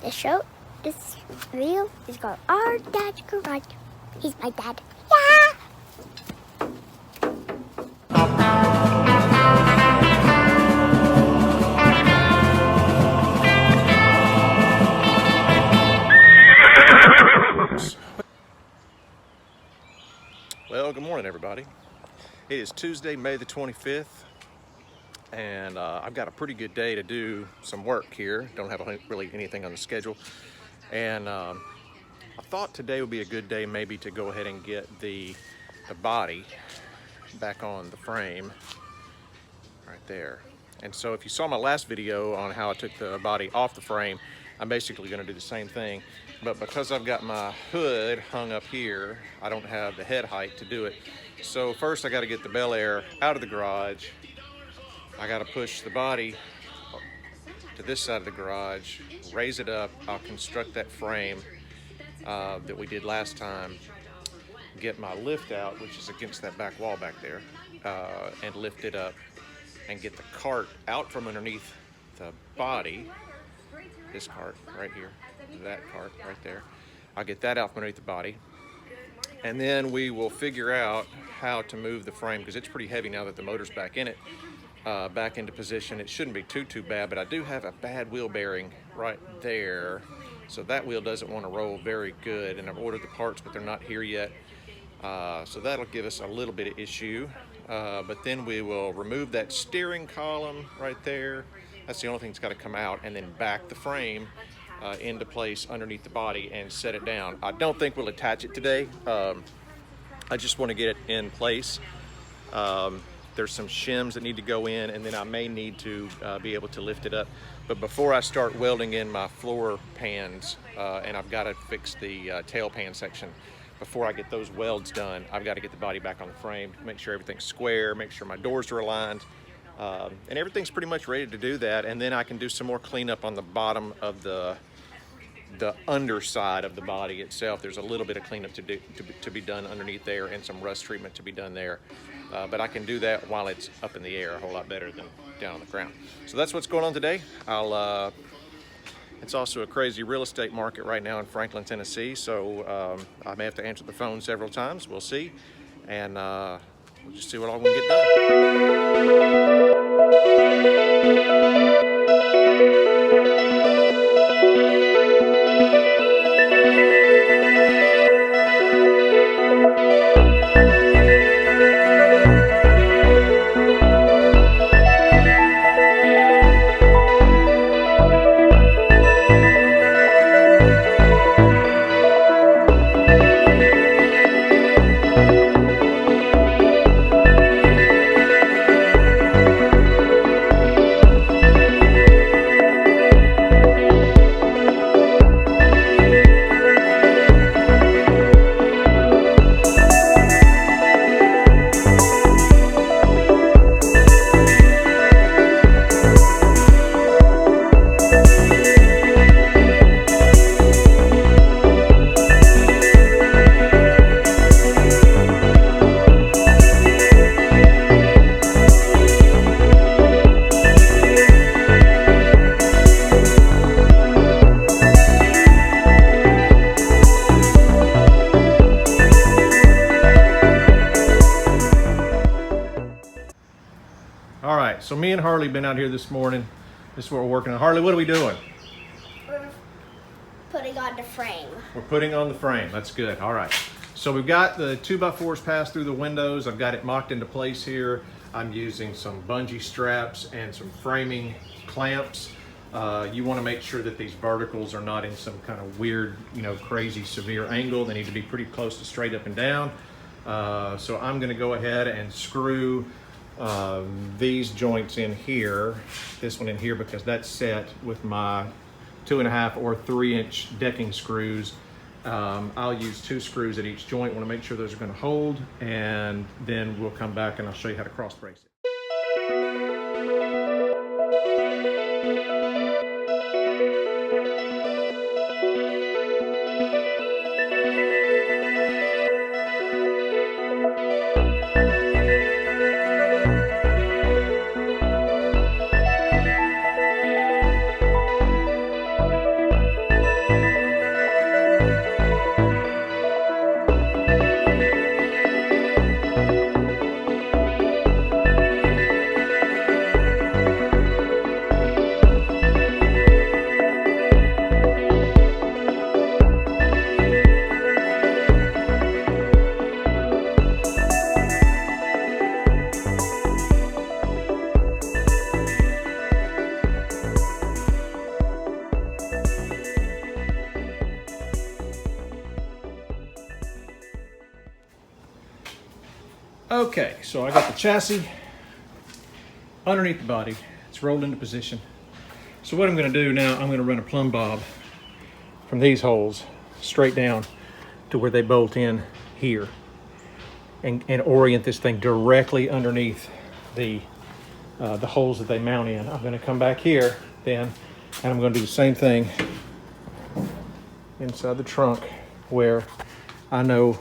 This video is called Our Dad's Garage. He's my dad. Yeah! Well, good morning, everybody. It is Tuesday, May the 25th, and I've got a pretty good day to do some work here. Don't have really anything on the schedule, and I thought today would be a good day maybe to go ahead and get the body back on the frame right there. And so if you saw my last video on how I took the body off the frame, I'm basically going to do the same thing, but because I've got my hood hung up here, I don't have the head height to do it. So first I got to get the Bel Air out of the garage. I got to push the body to this side of the garage, raise it up. I'll construct that frame that we did last time, get my lift out, which is against that back wall back there, and lift it up and get the cart out from underneath the body. This cart right here, that cart right there. I'll get that out from underneath the body, and then we will figure out how to move the frame, because it's pretty heavy now that the motor's back in it, back into position. It shouldn't be too bad, but I do have a bad wheel bearing right there, so that wheel doesn't want to roll very good, and I've ordered the parts, but they're not here yet, so that'll give us a little bit of issue, but then we will remove that steering column right there. That's the only thing that's got to come out, and then back the frame into place underneath the body and set it down. I don't think we'll attach it today. I just want to get it in place. There's some shims that need to go in, and then I may need to be able to lift it up. But before I start welding in my floor pans, and I've got to fix the tail pan section, before I get those welds done, I've got to get the body back on the frame, make sure everything's square, make sure my doors are aligned. And everything's pretty much ready to do that, and then I can do some more cleanup on the bottom of the underside of the body itself. There's a little bit of cleanup to be done underneath there, and some rust treatment to be done there, but I can do that while it's up in the air a whole lot better than down on the ground. So that's what's going on today. It's also a crazy real estate market right now in Franklin, Tennessee, so I may have to answer the phone several times. We'll see, and we'll just see what all we can get done. All right, so me and Harley been out here this morning. This is what we're working on. Harley, what are we doing? We're putting on the frame. We're putting on the frame. That's good. All right. So we've got the 2x4s passed through the windows. I've got it mocked into place here. I'm using some bungee straps and some framing clamps. You want to make sure that these verticals are not in some kind of weird, crazy severe angle. They need to be pretty close to straight up and down. So I'm going to go ahead and screw these joints in here, this one in here, because that's set with my 2.5 or 3-inch decking screws. I'll use 2 screws at each joint. Want to make sure those are going to hold, and then we'll come back and I'll show you how to cross brace it. Okay, so I got the chassis underneath the body. It's rolled into position. So what I'm going to do now, I'm going to run a plumb bob from these holes straight down to where they bolt in here and orient this thing directly underneath the holes that they mount in. I'm going to come back here then, and I'm going to do the same thing inside the trunk where I know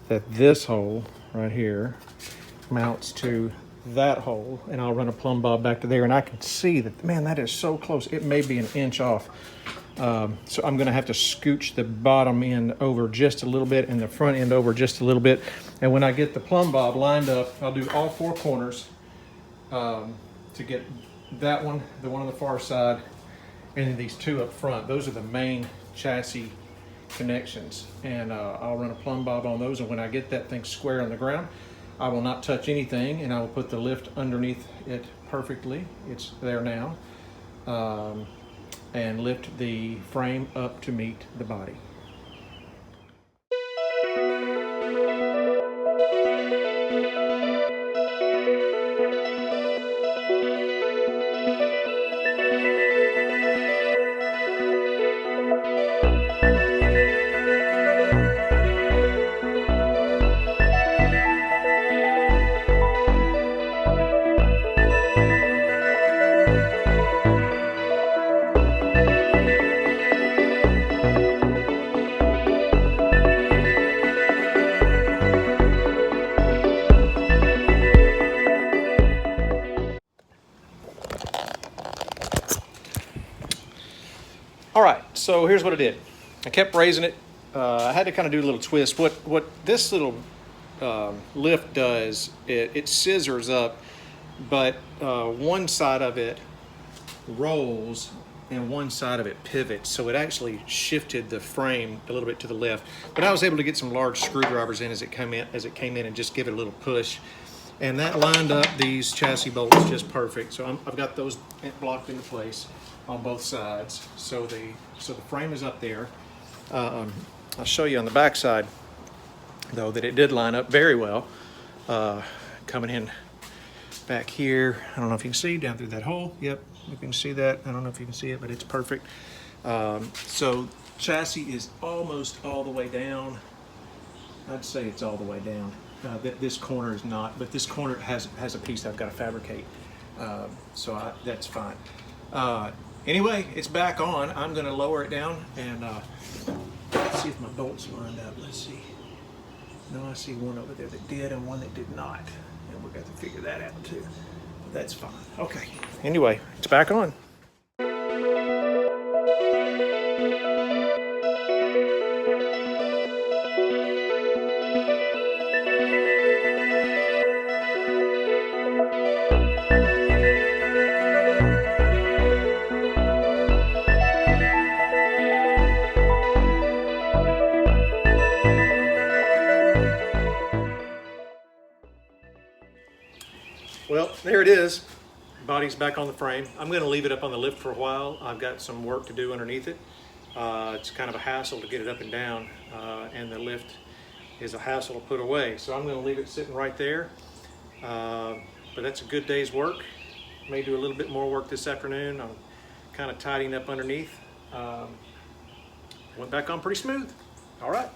that this hole right here mounts to that hole, and I'll run a plumb bob back to there, and I can see that, man, that is so close. It may be an inch off. So I'm going to have to scooch the bottom end over just a little bit and the front end over just a little bit. And when I get the plumb bob lined up, I'll do all four corners to get that one, the one on the far side, and then these two up front. Those are the main chassis connections, and I'll run a plumb bob on those. And when I get that thing square on the ground, I will not touch anything, and I will put the lift underneath it perfectly. It's there now. And lift the frame up to meet the body. All right, so here's what I did. I kept raising it. I had to kind of do a little twist. What this little lift does, it scissors up, but one side of it rolls and one side of it pivots. So it actually shifted the frame a little bit to the left. But I was able to get some large screwdrivers in as it came in and just give it a little push. And that lined up these chassis bolts just perfect. So I've got those blocked into place on both sides. So the frame is up there. I'll show you on the back side, though, that it did line up very well. Coming in back here, I don't know if you can see down through that hole. Yep, you can see that. I don't know if you can see it, but it's perfect. So chassis is almost all the way down. I'd say it's all the way down. This corner is not, but this corner has a piece I've got to fabricate. So that's fine. Anyway, it's back on. I'm going to lower it down and let's see if my bolts lined up. Let's see. No, I see one over there that did and one that did not. And we've got to figure that out too. But that's fine. Okay. Anyway, it's back on. Well, there it is. Body's back on the frame. I'm going to leave it up on the lift for a while. I've got some work to do underneath it. It's kind of a hassle to get it up and down, and the lift is a hassle to put away. So I'm going to leave it sitting right there. But that's a good day's work. May do a little bit more work this afternoon. I'm kind of tidying up underneath. Went back on pretty smooth. All right.